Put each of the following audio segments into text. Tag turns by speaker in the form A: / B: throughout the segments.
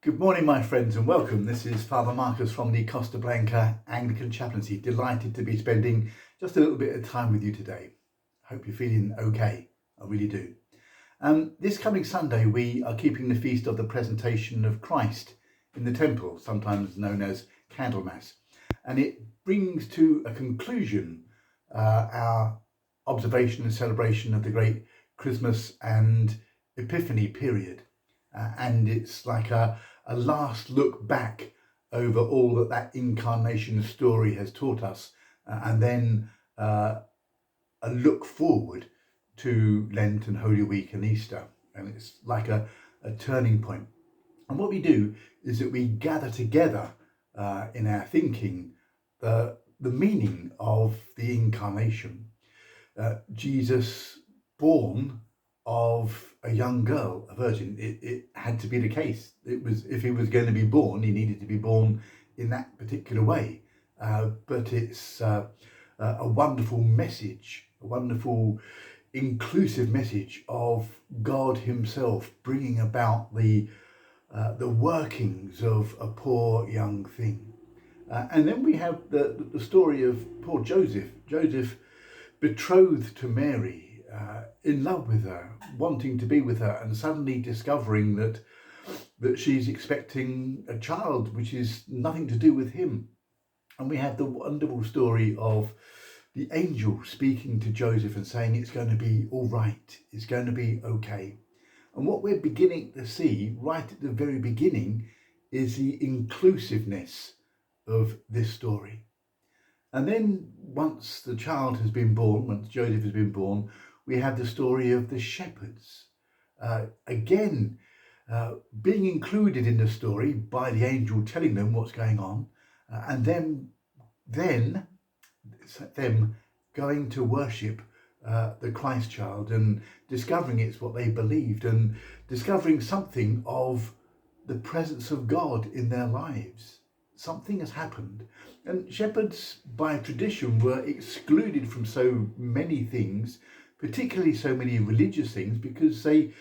A: Good morning, my friends, and welcome. This is Father Marcus from the Costa Blanca Anglican Chaplaincy. Delighted to be spending just a little bit of time with you today. Hope you're feeling okay. I really do. This coming Sunday, we are keeping the feast of the presentation of Christ in the temple, sometimes known as Candlemas. And it brings to a conclusion our observation and celebration of the great Christmas and Epiphany period. And it's like a last look back over all that incarnation story has taught us, and then a look forward to Lent and Holy Week and Easter. And it's like a turning point. And what we do is that we gather together in our thinking the meaning of the incarnation. Jesus born of a young girl, a virgin. It had to be the case. It was, if he was going to be born, he needed to be born in that particular way. But it's a wonderful message, a wonderful inclusive message of God himself bringing about the workings of a poor young thing. And then we have the story of poor Joseph. Joseph betrothed to Mary, in love with her, wanting to be with her, and suddenly discovering that she's expecting a child which is nothing to do with him. And we have the wonderful story of the angel speaking to Joseph and saying it's going to be all right, it's going to be okay. And what we're beginning to see right at the very beginning is the inclusiveness of this story. And then once the child has been born, once Joseph has been born, we have the story of the shepherds. Again, being included in the story by the angel telling them what's going on, and then them going to worship the Christ child and discovering it's what they believed and discovering something of the presence of God in their lives. Something has happened. And shepherds, by tradition, were excluded from so many things, particularly so many religious things, because they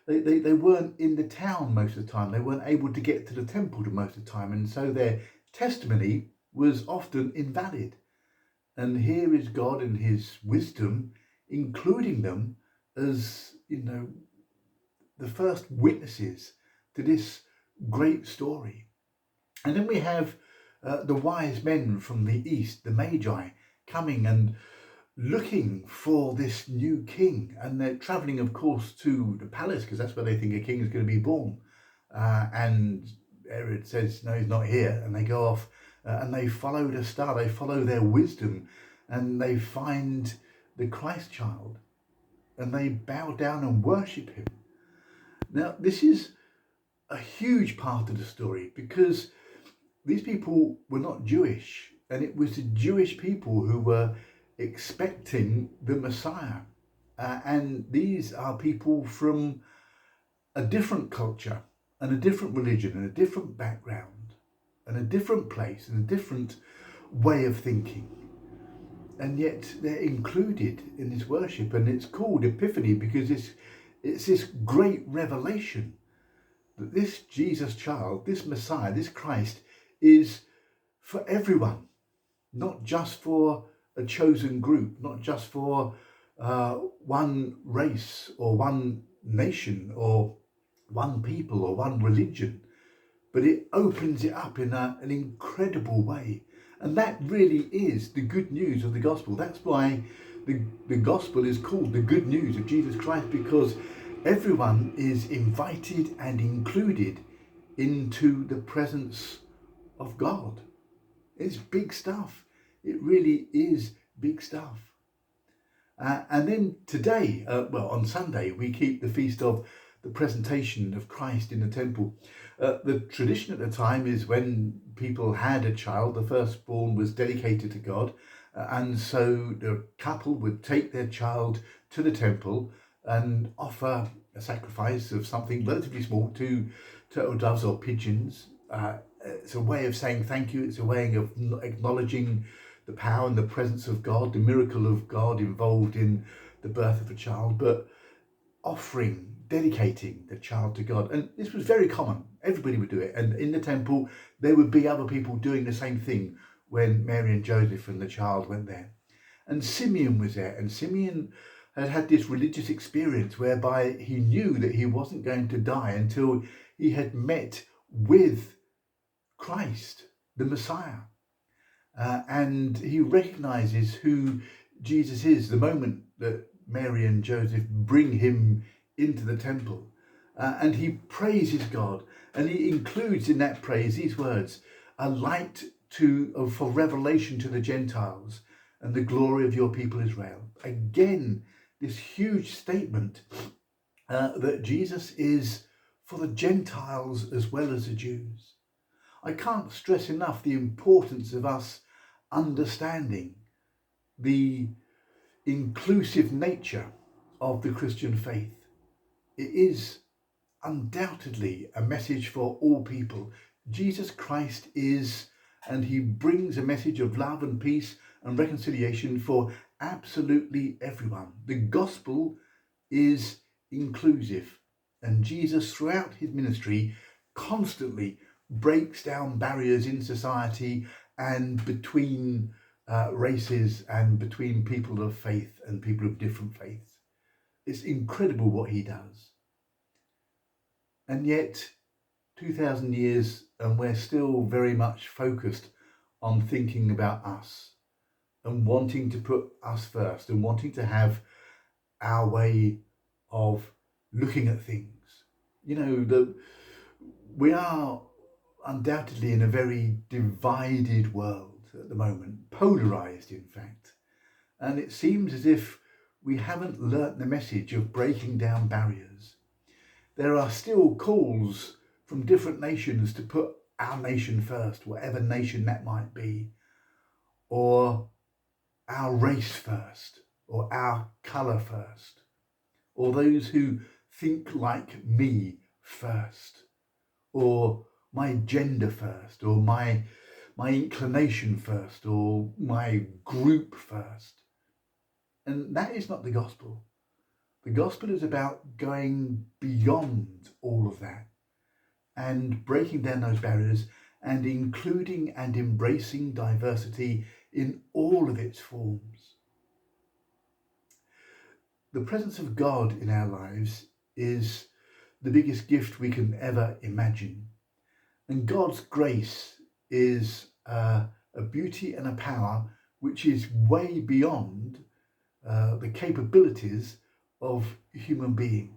A: weren't in the town most of the time. They weren't able to get to the temple most of the time. And so their testimony was often invalid. And here is God in his wisdom, including them as, the first witnesses to this great story. And then we have the wise men from the east, the Magi, coming and looking for this new king. And they're travelling, of course, to the palace because that's where they think a king is going to be born. And Herod says, no, he's not here. And they go off and they follow the star. They follow their wisdom and they find the Christ child. And they bow down and worship him. Now, this is a huge part of the story because these people were not Jewish, and it was the Jewish people who were expecting the Messiah. And these are people from a different culture and a different religion and a different background and a different place and a different way of thinking. And yet they're included in this worship, and it's called Epiphany because it's this great revelation that this Jesus child, this Messiah, this Christ is for everyone, not just for a chosen group, not just for one race or one nation or one people or one religion, but it opens it up in an incredible way. And that really is the good news of the gospel. That's why the gospel is called the good news of Jesus Christ, because everyone is invited and included into the presence of God. It's big stuff. It really is big stuff. And then today, on Sunday, we keep the feast of the presentation of Christ in the temple. The tradition at the time is when people had a child, the firstborn was dedicated to God. And so the couple would take their child to the temple and offer a sacrifice of something relatively small, 2 turtle doves or pigeons. It's a way of saying thank you. It's a way of acknowledging the power and the presence of God, the miracle of God involved in the birth of a child, but offering dedicating the child to God. And this was very common. Everybody would do it. And in the temple, there would be other people doing the same thing when Mary and Joseph and the child went there. And Simeon was there. And Simeon had had this religious experience whereby he knew that he wasn't going to die until he had met with Christ, the Messiah. And he recognizes who Jesus is the moment that Mary and Joseph bring him into the temple. And he praises God, and he includes in that praise these words: a light for revelation to the Gentiles and the glory of your people Israel. Again, this huge statement that Jesus is for the Gentiles as well as the Jews. I can't stress enough the importance of us understanding the inclusive nature of the Christian faith. It is undoubtedly a message for all people. Jesus Christ is, and he brings a message of love and peace and reconciliation for absolutely everyone. The gospel is inclusive, and Jesus throughout his ministry constantly breaks down barriers in society and between races and between people of faith and people of different faiths. It's incredible what he does. And yet 2,000 years and we're still very much focused on thinking about us and wanting to put us first and wanting to have our way of looking at things. We are undoubtedly in a very divided world at the moment, polarised in fact. And it seems as if we haven't learnt the message of breaking down barriers. There are still calls from different nations to put our nation first, whatever nation that might be, or our race first, or our colour first, or those who think like me first, or my gender first, or my inclination first, or my group first. And that is not the gospel. The gospel is about going beyond all of that and breaking down those barriers and including and embracing diversity in all of its forms. The presence of God in our lives is the biggest gift we can ever imagine. And God's grace is a beauty and a power which is way beyond the capabilities of human beings.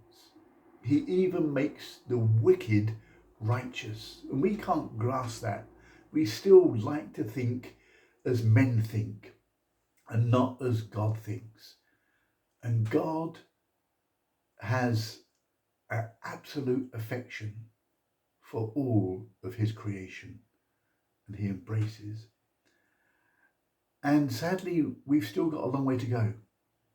A: He even makes the wicked righteous. And we can't grasp that. We still like to think as men think and not as God thinks. And God has an absolute affection for all of his creation, and he embraces. And sadly, we've still got a long way to go.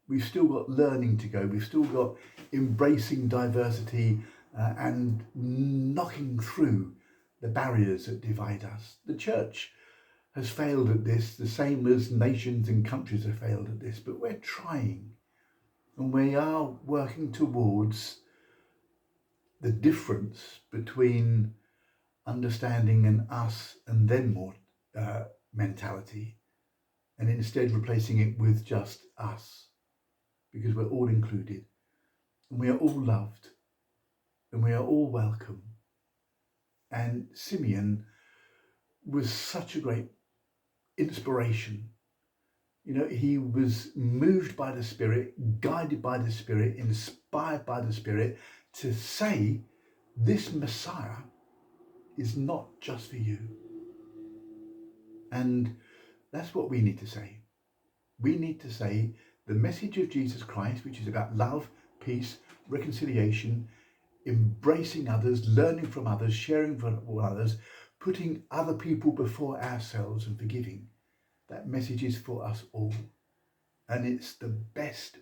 A: We've still got learning to go. We've still got embracing diversity and knocking through the barriers that divide us. The church has failed at this, the same as nations and countries have failed at this, but we're trying, and we are working towards the difference between understanding an us and them more mentality, and instead replacing it with just us, because we're all included and we are all loved and we are all welcome. And Simeon was such a great inspiration. He was moved by the Spirit, guided by the Spirit, inspired by the Spirit to say, this Messiah is not just for you. And that's what we need to say. We need to say the message of Jesus Christ, which is about love, peace, reconciliation, embracing others, learning from others, sharing from others, putting other people before ourselves and forgiving. That message is for us all. And it's the best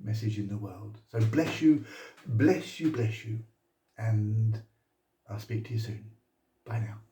A: message in the world. So bless you. And I'll speak to you soon. Bye now.